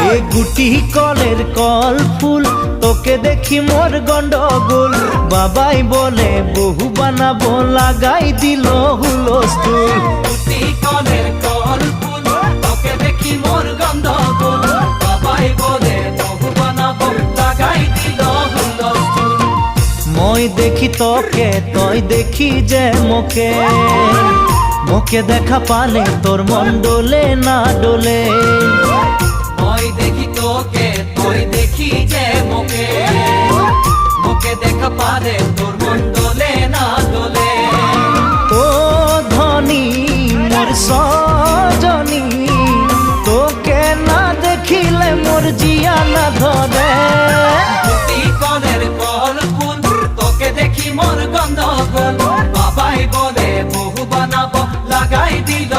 এ গুটি কলের কল ফুল তোকে দেখি মোর গন্ডগোল বাবাই বলে বহু বানাবো লাগাই দিল হুলস্থুল গুটি কলের কল ফুল তোকে দেখি মোর গন্ডগোল বাবাই বলে বহু বানাবো লাগাই দিল হুলস্থুল মই দেখি তোকে তই দেখি যে মোকে মোকে দেখা পালে তোর মন ডোলে না ডোলে মই দেখি তোকে তুই দেখি যে মোকে মোকে দেখা পারে তোর মন দোলে না দোলে ও ধনী মোর সজনী তোকে না দেখিলে মোর জিয়া না ধরে গুটি কলের কল ফুল তোকে দেখি মোর গন্ধগোল বাবাই বলে বহু বানাবো লাগাই দিল